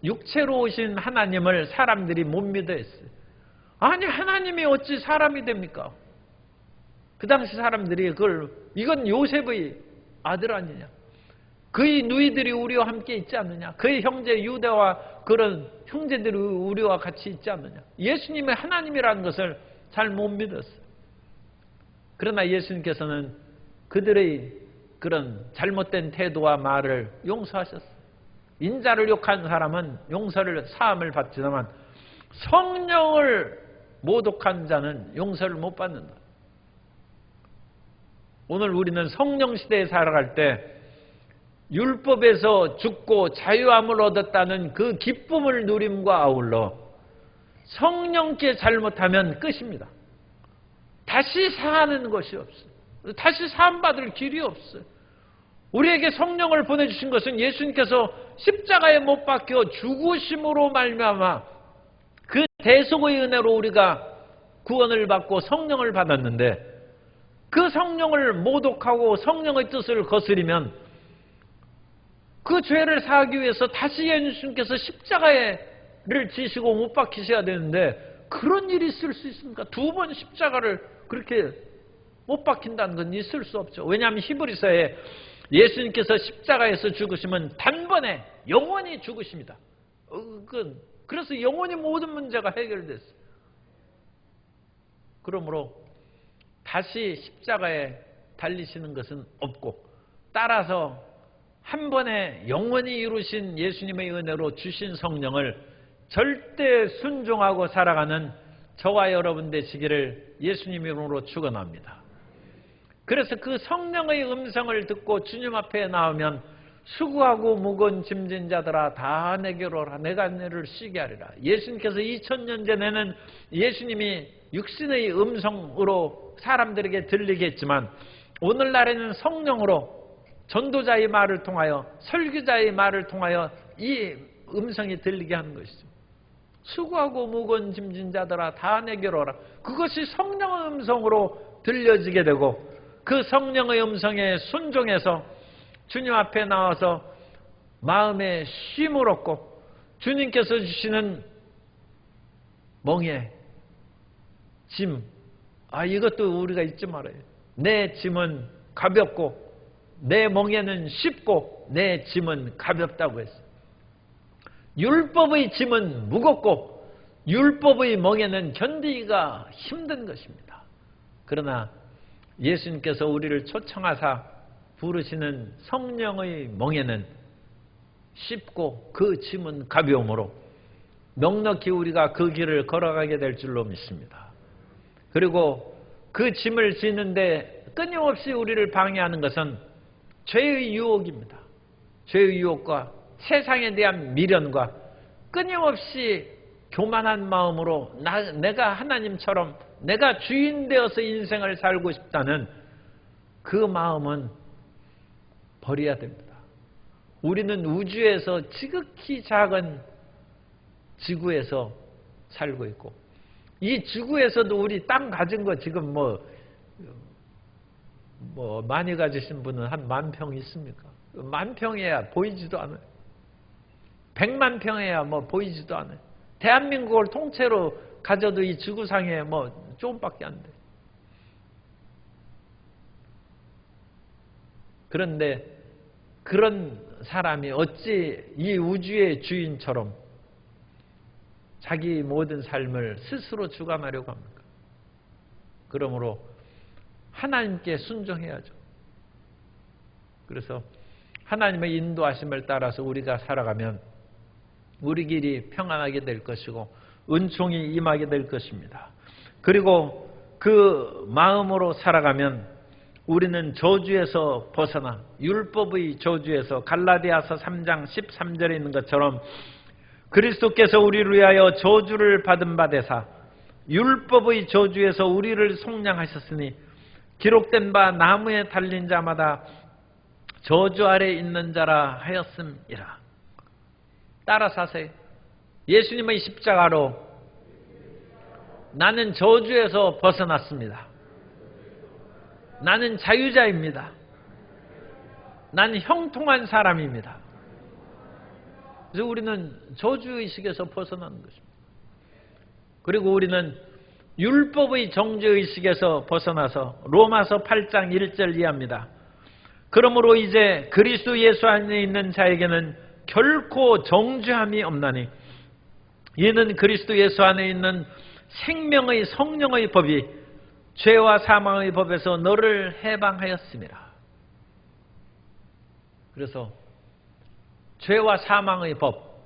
육체로 오신 하나님을 사람들이 못 믿어 했어요. 아니, 하나님이 어찌 사람이 됩니까? 그 당시 사람들이 이건 요셉의 아들 아니냐? 그의 누이들이 우리와 함께 있지 않느냐? 그의 형제 유대와 그런 형제들이 우리와 같이 있지 않느냐? 예수님의 하나님이라는 것을 잘 못 믿었어요. 그러나 예수님께서는 그들의 그런 잘못된 태도와 말을 용서하셨어요. 인자를 욕한 사람은 용서를, 사함을 받지만 성령을 모독한 자는 용서를 못 받는다. 오늘 우리는 성령 시대에 살아갈 때 율법에서 죽고 자유함을 얻었다는 그 기쁨을 누림과 아울러 성령께 잘못하면 끝입니다. 다시 사는 것이 없어요. 다시 사함받을 길이 없어요. 우리에게 성령을 보내주신 것은 예수님께서 십자가에 못 박혀 죽으심으로 말미암아 그 대속의 은혜로 우리가 구원을 받고 성령을 받았는데, 그 성령을 모독하고 성령의 뜻을 거스리면 그 죄를 사하기 위해서 다시 예수님께서 십자가를 지시고 못 박히셔야 되는데, 그런 일이 있을 수 있습니까? 2번 십자가를 그렇게 못 박힌다는 건 있을 수 없죠. 왜냐하면 히브리서에 예수님께서 십자가에서 죽으시면 단번에 영원히 죽으십니다. 그래서 영원히 모든 문제가 해결됐어요. 그러므로 다시 십자가에 달리시는 것은 없고, 따라서 한 번에 영원히 이루신 예수님의 은혜로 주신 성령을 절대 순종하고 살아가는 저와 여러분 되시기를 예수님 이름으로 축원합니다. 그래서 그 성령의 음성을 듣고 주님 앞에 나오면 수고하고 무거운 짐진 자들아 다 내게로 오라, 내가 너를 쉬게 하리라. 예수님께서 2000년 전에는 예수님이 육신의 음성으로 사람들에게 들리게 했지만, 오늘날에는 성령으로 전도자의 말을 통하여, 설교자의 말을 통하여 이 음성이 들리게 하는 것이죠. 수고하고 무거운 짐진 자들아 다 내게로 오라. 그것이 성령의 음성으로 들려지게 되고 그 성령의 음성에 순종해서 주님 앞에 나와서 마음에 쉼을 얻고 주님께서 주시는 멍에 짐, 이것도 우리가 잊지 말아요. 내 짐은 가볍고 내 멍에는 쉽고 내 짐은 가볍다고 했어요. 율법의 짐은 무겁고 율법의 멍에는 견디기가 힘든 것입니다. 그러나 예수님께서 우리를 초청하사 부르시는 성령의 멍에는 쉽고 그 짐은 가벼움으로 넉넉히 우리가 그 길을 걸어가게 될 줄로 믿습니다. 그리고 그 짐을 지는데 끊임없이 우리를 방해하는 것은 죄의 유혹입니다. 죄의 유혹과 세상에 대한 미련과 끊임없이 교만한 마음으로 내가 하나님처럼 내가 주인 되어서 인생을 살고 싶다는 그 마음은 버려야 됩니다. 우리는 우주에서 지극히 작은 지구에서 살고 있고 이 지구에서도 우리 땅 가진 거 지금 많이 가지신 분은 한 10,000평 있습니까? 10,000평이야 보이지도 않아요. 100,000평이야 보이지도 않아요. 대한민국을 통째로 가져도 이 지구상에 조금밖에 안 돼. 그런데 그런 사람이 어찌 이 우주의 주인처럼 자기 모든 삶을 스스로 주관하려고 합니까? 그러므로 하나님께 순종해야죠. 그래서 하나님의 인도하심을 따라서 우리가 살아가면 우리 길이 평안하게 될 것이고 은총이 임하게 될 것입니다. 그리고 그 마음으로 살아가면 우리는 저주에서 벗어나 율법의 저주에서 갈라디아서 3장 13절에 있는 것처럼 그리스도께서 우리를 위하여 저주를 받은 바 되사 율법의 저주에서 우리를 속량하셨으니 기록된 바 나무에 달린 자마다 저주 아래 있는 자라 하였음이라. 따라서 하세요. 예수님의 십자가로 나는 저주에서 벗어났습니다. 나는 자유자입니다. 나는 형통한 사람입니다. 그래서 우리는 저주의식에서 벗어나는 것입니다. 그리고 우리는 율법의 정죄의식에서 벗어나서 로마서 8장 1절 이하입니다. 그러므로 이제 그리스도 예수 안에 있는 자에게는 결코 정죄함이 없나니 이는 그리스도 예수 안에 있는 생명의 성령의 법이 죄와 사망의 법에서 너를 해방하였습니다. 그래서 죄와 사망의 법,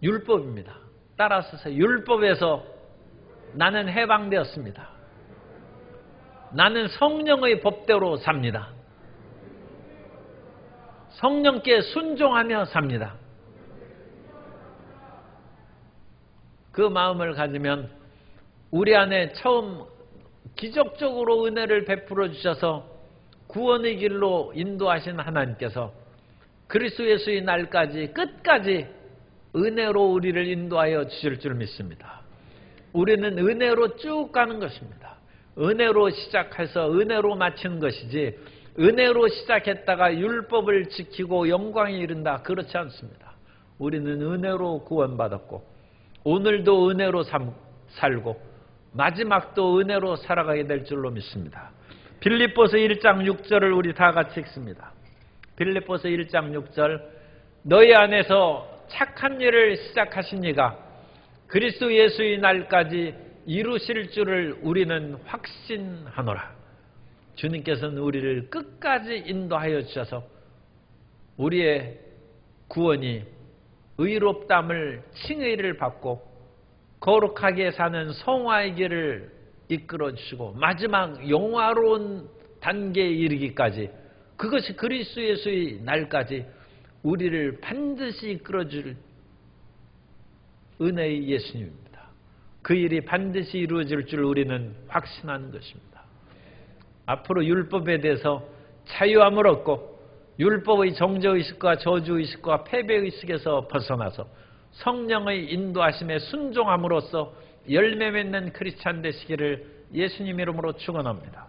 율법입니다. 따라서 율법에서 나는 해방되었습니다. 나는 성령의 법대로 삽니다. 성령께 순종하며 삽니다. 그 마음을 가지면 우리 안에 처음 기적적으로 은혜를 베풀어 주셔서 구원의 길로 인도하신 하나님께서 그리스도 예수의 날까지 끝까지 은혜로 우리를 인도하여 주실 줄 믿습니다. 우리는 은혜로 쭉 가는 것입니다. 은혜로 시작해서 은혜로 마치는 것이지 은혜로 시작했다가 율법을 지키고 영광에 이른다, 그렇지 않습니다. 우리는 은혜로 구원받았고 오늘도 은혜로 살고 마지막도 은혜로 살아가게 될 줄로 믿습니다. 빌립보서 1장 6절을 우리 다 같이 읽습니다. 빌립보서 1장 6절 너희 안에서 착한 일을 시작하신 이가 그리스도 예수의 날까지 이루실 줄을 우리는 확신하노라. 주님께서는 우리를 끝까지 인도하여 주셔서 우리의 구원이 의롭담을 칭의를 받고 거룩하게 사는 성화의 길을 이끌어 주시고 마지막 영화로운 단계에 이르기까지 그것이 그리스도 예수의 날까지 우리를 반드시 이끌어 줄 은혜의 예수님입니다. 그 일이 반드시 이루어질 줄 우리는 확신하는 것입니다. 앞으로 율법에 대해서 자유함을 얻고 율법의 정죄의식과 저주의식과 패배의식에서 벗어나서 성령의 인도하심에 순종함으로써 열매 맺는 크리스찬 되시기를 예수님 이름으로 축원합니다.